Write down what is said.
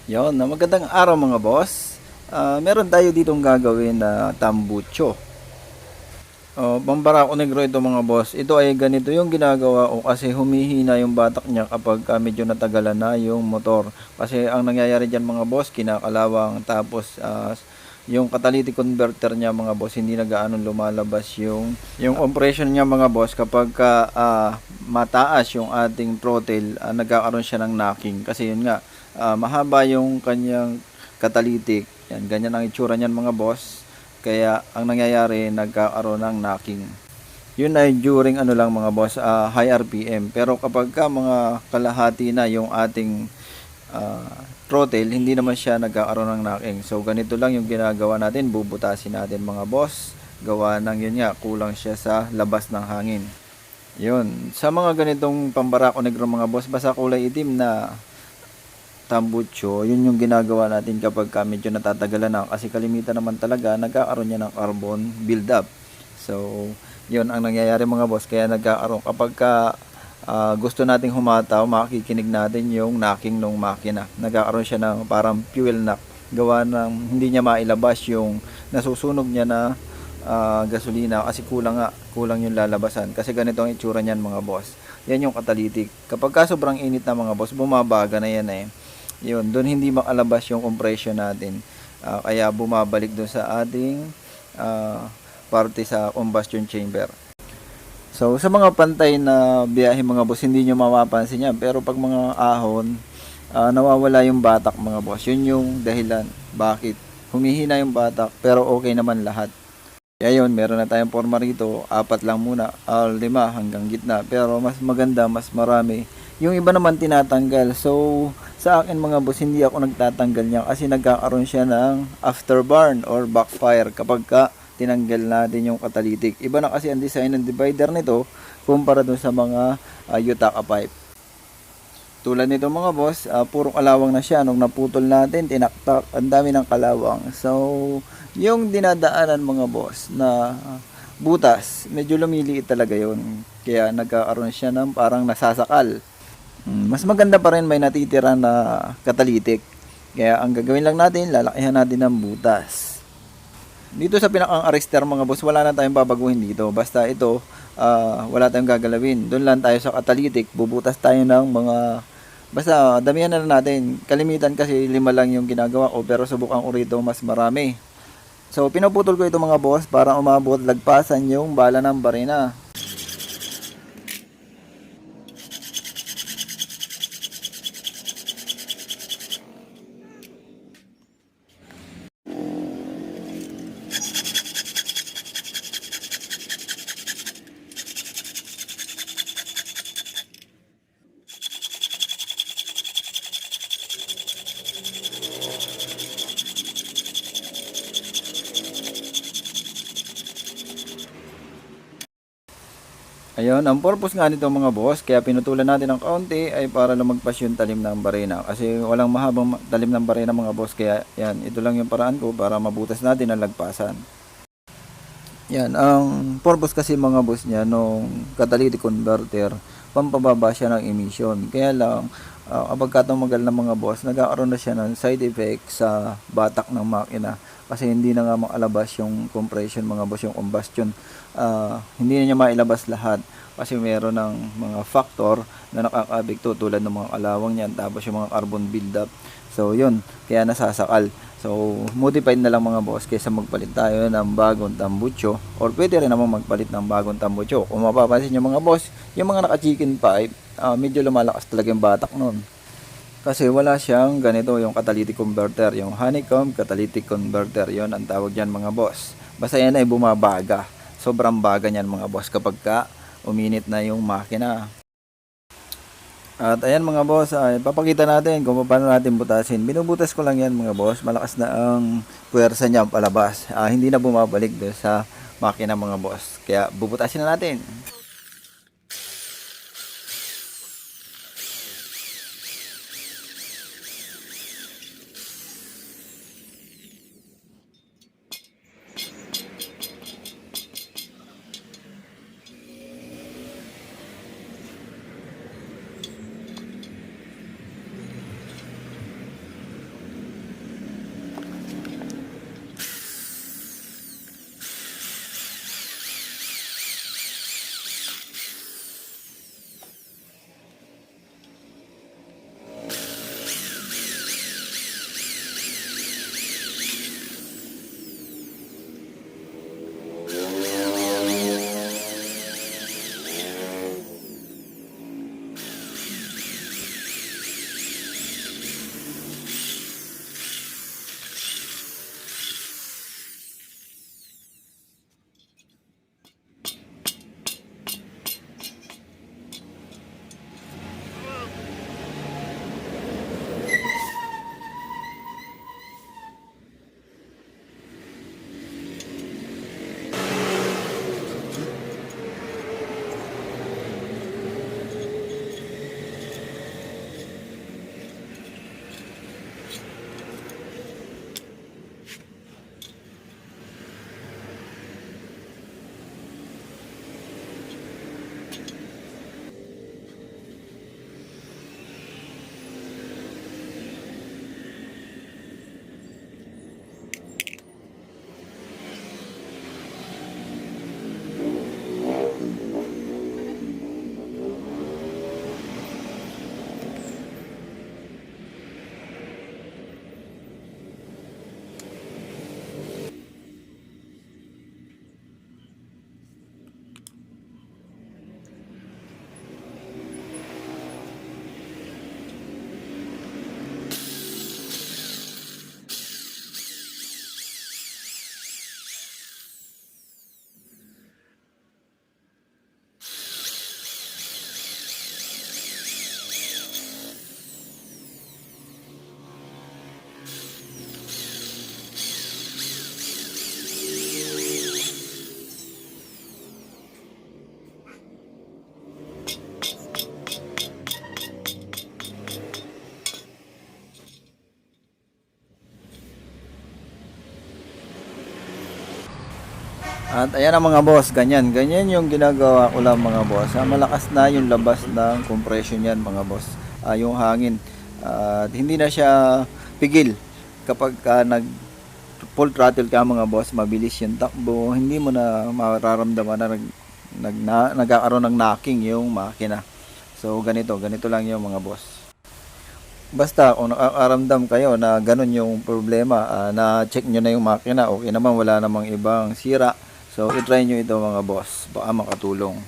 Yon, na magandang araw mga boss. Meron tayo ditong gagawin na tambucho. Pambarako negro ito mga boss. Ito ay ganito yung ginagawa ko kasi humihina yung batak niya kapag medyo natagalan na yung motor. Kasi ang nangyayari dyan mga boss, kinakalawang tapos yung catalytic converter niya mga boss, hindi na gaano lumalabas yung compression niya mga boss kapag mataas yung ating throttle, nagkakaroon siya ng knocking. Kasi yun nga, mahaba yung kanyang catalytic. Yan, ganyan ang itsura niyan mga boss. Kaya ang nangyayari, nagkakaroon ng knocking. Yun ay during ano lang mga boss, high RPM. Pero kapag mga kalahati na yung ating throttle, hindi naman siya nagkakaroon ng knocking. So ganito lang yung ginagawa natin, bubutasin natin mga boss. Gawa ng yun nga, kulang siya sa labas ng hangin. Yun, sa mga ganitong pambarako negro mga boss, basta kulay itim na tambucho, yun yung ginagawa natin kapag medyo natatagalan na kasi kalimitan naman talaga nagkakaroon niya ng carbon build-up. So, yun ang nangyayari mga boss. Kaya nagkakaroon kapag gusto nating humataw, makikinig natin yung knocking ng makina. Nagkakaroon siya ng parang fuel knock. Gawa ng hindi niya mailabas yung nasusunog niya na gasolina kasi kulang yung lalabasan. Kasi ganito ang itsura niyan mga boss. Yan yung catalytic. Kapag sobrang init na mga boss, bumabaga na yan eh. Yun, doon hindi makalabas yung compression natin. Kaya bumabalik doon sa ating parte sa combustion chamber. So, sa mga pantay na biyahe mga boss, hindi nyo mapapansin yan. Pero pag mga ahon, nawawala yung batak mga boss. Yun yung dahilan. Bakit? Humihina yung batak, pero okay naman lahat. Kaya yun, meron na tayong forma rito. 4 lang muna, 5 hanggang gitna. Pero mas maganda, mas marami. Yung iba naman tinatanggal. So, sa akin mga boss, hindi ako nagtatanggal niya kasi nagkakaroon siya ng afterburn or backfire kapag tinanggal natin yung catalytic. Iba na kasi ang design ng divider nito kumpara dun sa mga Yutaka pipe. Tulad nito mga boss, puro kalawang na siya. Nung naputol natin, tinaktak, ang dami ng kalawang. So, yung dinadaanan mga boss na butas, medyo lumiliit talaga yon. Kaya nagkakaroon siya ng parang nasasakal. Mas maganda pa rin may natitira na catalytic. Kaya ang gagawin lang natin, lalakihan natin ng butas. Dito sa pinakang arrestor mga boss, wala na tayong babaguhin dito. Basta ito, wala tayong gagalawin. Doon lang tayo sa catalytic, bubutas tayo ng mga, basta damihan na natin. Kalimitan kasi 5 lang yung ginagawa ko, pero subukan ko rito mas marami. So pinuputol ko ito mga boss para umabot lagpasan yung bala ng barina. Ayun, ang purpose nga nito mga boss, kaya pinutulan natin ng kaunti ay para lumagpas yung talim ng barena. Kasi walang mahabang talim ng barena mga boss, kaya yan, ito lang yung paraan ko para mabutas natin ang lagpasan. Yan, ang purpose kasi mga boss niya nung catalytic converter, pampababa siya ng emission. Kaya lang, kapag tumagal ng mga boss, nagkakaroon na siya ng side effect sa batak ng makina. Kasi hindi na nga makalabas yung compression mga boss, yung combustion. Hindi na niya mailabas lahat. Kasi meron ng mga factor na nakakabigto tulad ng mga kalawang niyan, tapos yung mga carbon buildup. So yun, kaya nasasakal. So modified na lang mga boss kaysa magpalit tayo ng bagong tambucho, or pwede rin naman magpalit ng bagong tambucho. Kung mapapansin nyo mga boss, yung mga naka chicken pipe, medyo lumalakas talaga yung batak nun. Kasi wala siyang ganito yung catalytic converter, yung honeycomb catalytic converter, yon ang tawag dyan mga boss. Basta yan ay bumabaga, sobrang baga niyan mga boss kapag uminit na yung makina. At ayan mga boss, papakita natin kung paano natin butasin. Binubutas ko lang yan mga boss, malakas na ang puwersa niya palabas. Hindi na bumabalik doon sa makina mga boss. Kaya bubutasin na natin. At ayan ang mga boss, ganyan. Ganyan yung ginagawa ko lang mga boss. Malakas na yung labas ng compression yan mga boss. Yung hangin. At hindi na siya pigil. Kapag nag full throttle ka mga boss, mabilis yung takbo. Hindi mo na mararamdaman na nagkakaroon ng knocking yung makina. So ganito lang yung mga boss. Basta kung nakakaramdam kayo na ganun yung problema, na check nyo na yung makina, okay naman, wala namang ibang sira. So, i-try nyo ito mga boss. Baka makatulong.